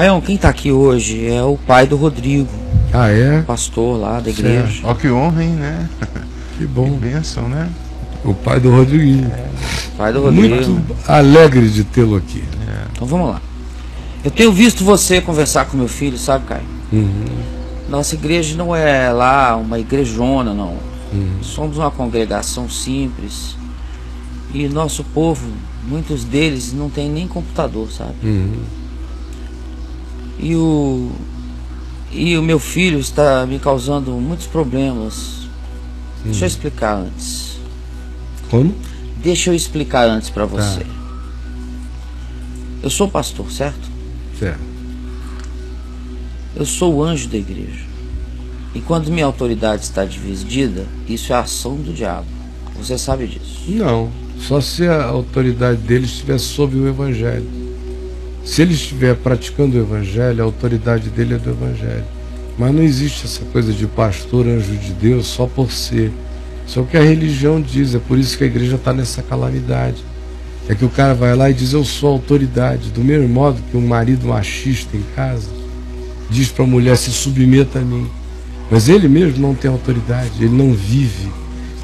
Caião, quem está aqui hoje é o pai do Rodrigo. Ah, é? Pastor lá da igreja. Ó, que honra, hein, né? Que bom. Que bênção, né? O pai do Rodriguinho. Pai do Rodrigo. Muito alegre de tê-lo aqui. Então vamos lá. Eu tenho visto você conversar com meu filho, sabe, Caio? Nossa igreja não é lá uma igrejona, não. Somos uma congregação simples. E nosso povo, muitos deles não tem nem computador, sabe? E o meu filho está me causando muitos problemas. Deixa eu explicar antes. Como? Deixa eu explicar antes para você. Tá. Eu sou pastor, certo? Certo. Eu sou o anjo da igreja. E quando minha autoridade está dividida, isso é ação do diabo. Você sabe disso. Não, só se a autoridade dele estiver sob o Evangelho. Se ele estiver praticando o Evangelho, a autoridade dele é do Evangelho. Mas não existe essa coisa de pastor, anjo de Deus, só por ser. Isso é o que a religião diz, é por isso que a igreja está nessa calamidade. É que o cara vai lá e diz, eu sou autoridade. Do mesmo modo que um marido machista em casa diz para a mulher, se submeta a mim. Mas ele mesmo não tem autoridade, ele não vive,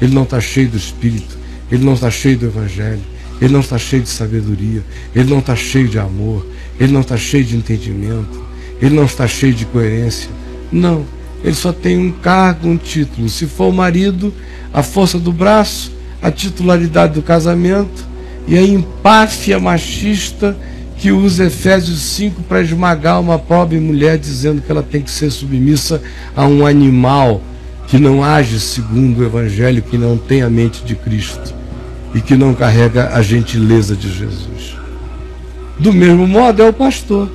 ele não está cheio do Espírito, ele não está cheio do Evangelho, ele não está cheio de sabedoria, ele não está cheio de amor, ele não está cheio de entendimento, ele não está cheio de coerência. Não, ele só tem um cargo, um título. Se for o marido, a força do braço, a titularidade do casamento e a empáfia machista que usa Efésios 5 para esmagar uma pobre mulher, dizendo que ela tem que ser submissa a um animal que não age segundo o Evangelho, que não tem a mente de Cristo e que não carrega a gentileza de Jesus. Do mesmo modo é o pastor,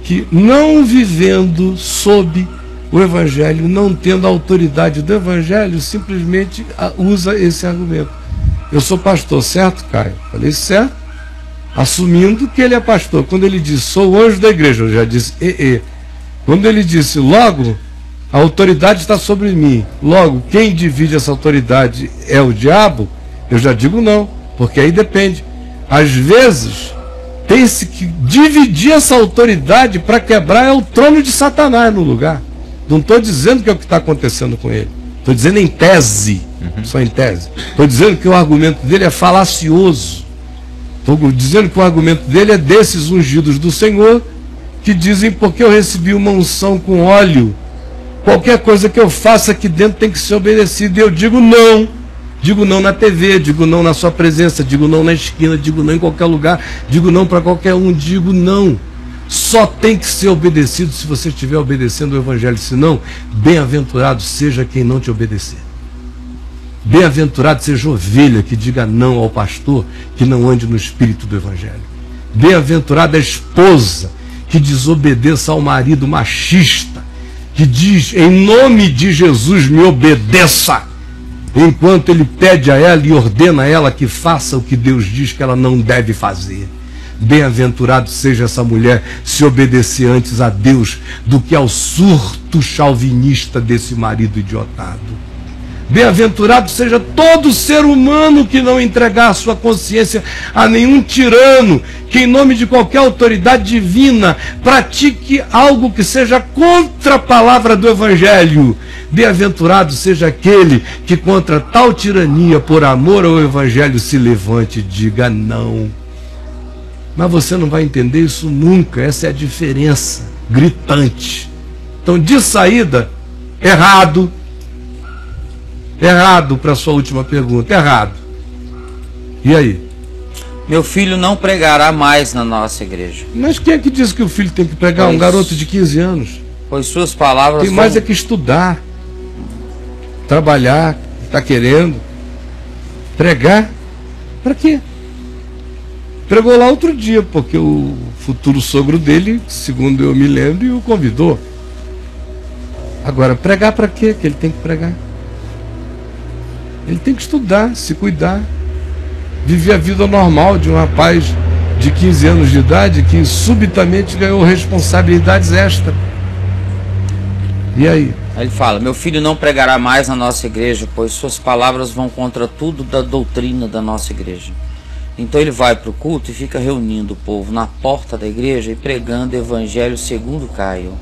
que não vivendo sob o Evangelho, não tendo a autoridade do Evangelho, simplesmente usa esse argumento. Eu sou pastor, certo, Caio? Falei certo, assumindo que ele é pastor. Quando ele disse, sou o anjo da igreja, eu já disse, Quando ele disse, logo, a autoridade está sobre mim, logo, quem divide essa autoridade é o diabo, eu já digo não, porque aí depende. Às vezes, tem-se que dividir essa autoridade para quebrar o trono de Satanás no lugar. Não estou dizendo que é o que está acontecendo com ele. Estou dizendo em tese, só em tese. Estou dizendo que o argumento dele é falacioso. Estou dizendo que o argumento dele é desses ungidos do Senhor, que dizem, porque eu recebi uma unção com óleo, qualquer coisa que eu faça aqui dentro tem que ser obedecida. E eu digo não. Digo não na TV, digo não na sua presença, digo não na esquina, digo não em qualquer lugar, digo não para qualquer um, digo não. Só tem que ser obedecido se você estiver obedecendo o Evangelho, senão, bem-aventurado seja quem não te obedecer. Bem-aventurado seja a ovelha que diga não ao pastor, que não ande no espírito do Evangelho. Bem-aventurada a esposa que desobedeça ao marido machista, que diz, em nome de Jesus, me obedeça, enquanto ele pede a ela e ordena a ela que faça o que Deus diz que ela não deve fazer. Bem-aventurado seja essa mulher se obedecer antes a Deus do que ao surto chauvinista desse marido idiotado. Bem-aventurado seja todo ser humano que não entregar a sua consciência a nenhum tirano, que em nome de qualquer autoridade divina pratique algo que seja contra a palavra do Evangelho. Bem-aventurado seja aquele que contra tal tirania, por amor ao Evangelho, se levante e diga não. Mas você não vai entender isso nunca, essa é a diferença gritante. Então, de saída, errado. Errado para a sua última pergunta, errado. E aí? Meu filho não pregará mais na nossa igreja. Mas quem é que diz que o filho tem que pregar? Um garoto de 15 anos. Pois suas palavras tem mais é que estudar, trabalhar, está querendo. Pregar? Para quê? Pregou lá outro dia, porque o futuro sogro dele, segundo eu me lembro, o convidou. Agora, pregar para quê que ele tem que pregar? Ele tem que estudar, se cuidar, viver a vida normal de um rapaz de 15 anos de idade que subitamente ganhou responsabilidades extra. E aí? Aí ele fala, meu filho não pregará mais na nossa igreja, pois suas palavras vão contra tudo da doutrina da nossa igreja. Então ele vai para o culto e fica reunindo o povo na porta da igreja e pregando o evangelho segundo Caio.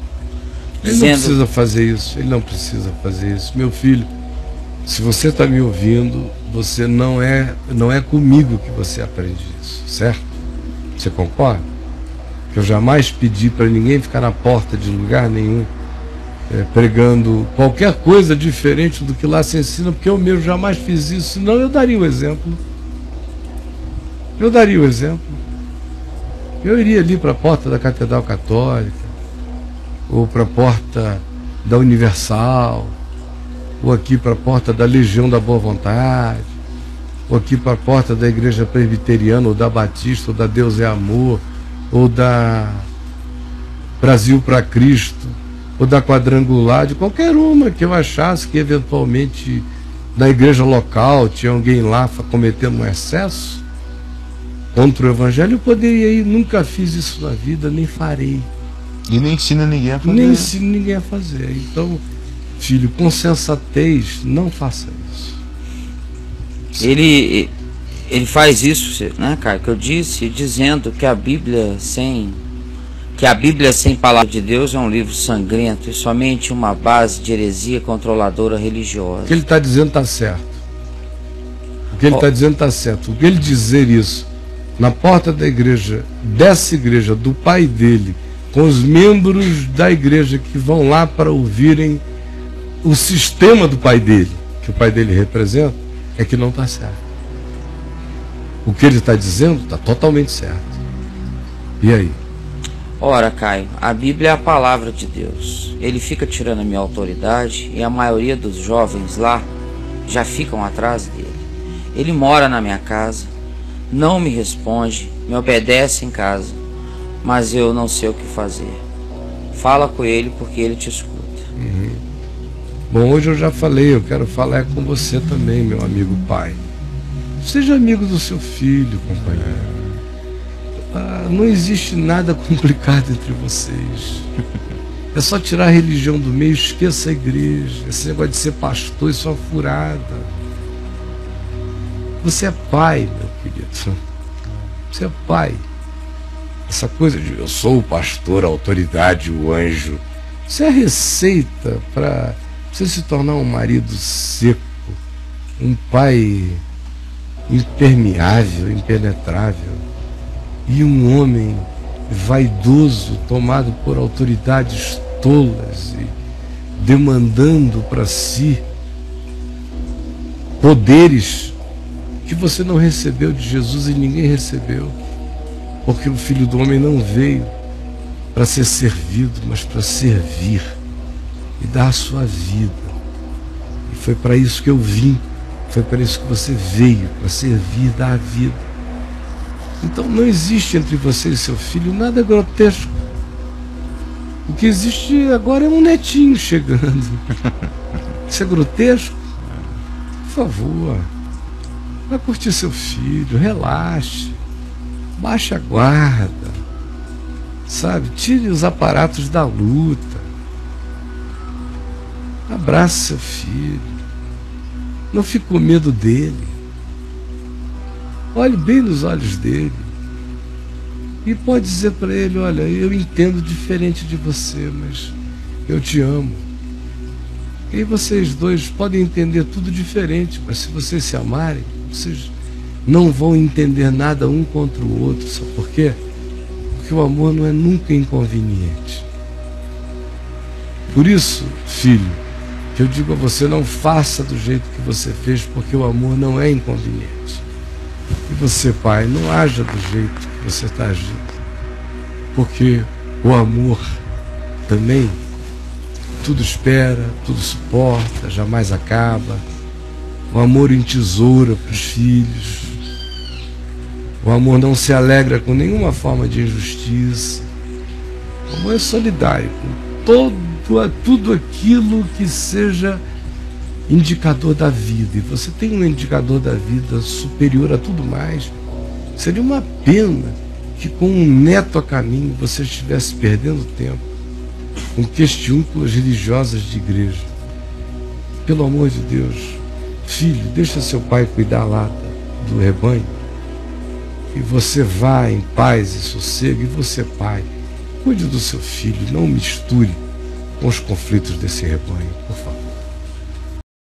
Ele não precisa fazer isso, ele não precisa fazer isso. Meu filho, se você está me ouvindo, você não é comigo que você aprende isso, certo? Você concorda? Que eu jamais pedi para ninguém ficar na porta de lugar nenhum pregando qualquer coisa diferente do que lá se ensina, porque eu mesmo jamais fiz isso, senão eu daria o exemplo. Eu daria o exemplo. Eu iria ali para a porta da Catedral Católica, ou para a porta da Universal, ou aqui para a porta da Legião da Boa Vontade, ou aqui para a porta da Igreja Presbiteriana, ou da Batista, ou da Deus é Amor, ou da Brasil para Cristo, ou da Quadrangular, de qualquer uma que eu achasse que eventualmente na igreja local tinha alguém lá cometendo um excesso contra o Evangelho, eu poderia ir. Nunca fiz isso na vida, nem farei. E nem ensina ninguém a fazer. Nem ensino ninguém a fazer. Então, filho, com sensatez, não faça isso. Ele faz isso, né, Caio, que eu disse, dizendo que a Bíblia sem palavra de Deus é um livro sangrento e somente uma base de heresia controladora religiosa. O que ele está dizendo está certo. O que ele está dizendo está certo. O que ele dizer isso na porta da igreja, dessa igreja, do pai dele, com os membros da igreja que vão lá para ouvirem o sistema do pai dele, que o pai dele representa, é que não está certo. O que ele está dizendo está totalmente certo. E aí? Ora, Caio, a Bíblia é a palavra de Deus. Ele fica tirando a minha autoridade e a maioria dos jovens lá já ficam atrás dele. Ele mora na minha casa, não me responde, me obedece em casa, mas eu não sei o que fazer. Fala com ele porque ele te escuta. Bom, hoje eu já falei, eu quero falar com você também, meu amigo pai. Seja amigo do seu filho, companheiro. Não existe nada complicado entre vocês. É só tirar a religião do meio, esqueça a igreja. Esse negócio de ser pastor, isso é uma furada. Você é pai, meu querido. Você é pai. Essa coisa de eu sou o pastor, a autoridade, o anjo, isso é receita para você se tornar um marido seco, um pai impermeável, impenetrável, e um homem vaidoso, tomado por autoridades tolas e demandando para si poderes que você não recebeu de Jesus e ninguém recebeu, porque o Filho do Homem não veio para ser servido, mas para servir e dar a sua vida. E foi para isso que eu vim, foi para isso que você veio, para servir e dar a vida. Então não existe entre você e seu filho nada grotesco. O que existe agora é um netinho chegando. Isso é grotesco? Por favor, vai curtir seu filho, relaxe, baixe a guarda, sabe? Tire os aparatos da luta, abrace seu filho, não fique com medo dele. Olhe bem nos olhos dele e pode dizer para ele: olha, eu entendo diferente de você, mas eu te amo. E aí vocês dois podem entender tudo diferente, mas se vocês se amarem, vocês não vão entender nada um contra o outro. Sabe por quê? Porque o amor não é nunca inconveniente. Por isso, filho, que eu digo a você: não faça do jeito que você fez, porque o amor não é inconveniente. E você, pai, não haja do jeito que você está agindo, porque o amor também tudo espera, tudo suporta, jamais acaba. O amor entesoura para os filhos. O amor não se alegra com nenhuma forma de injustiça. O amor é solidário com tudo aquilo que seja indicador da vida. E você tem um indicador da vida superior a tudo mais. Seria uma pena que com um neto a caminho você estivesse perdendo tempo com questiúnculas religiosas de igreja. Pelo amor de Deus, filho, deixa seu pai cuidar lá do rebanho E você vá em paz e sossego, e você, pai, cuide do seu filho, não misture com os conflitos desse rebanho, por favor.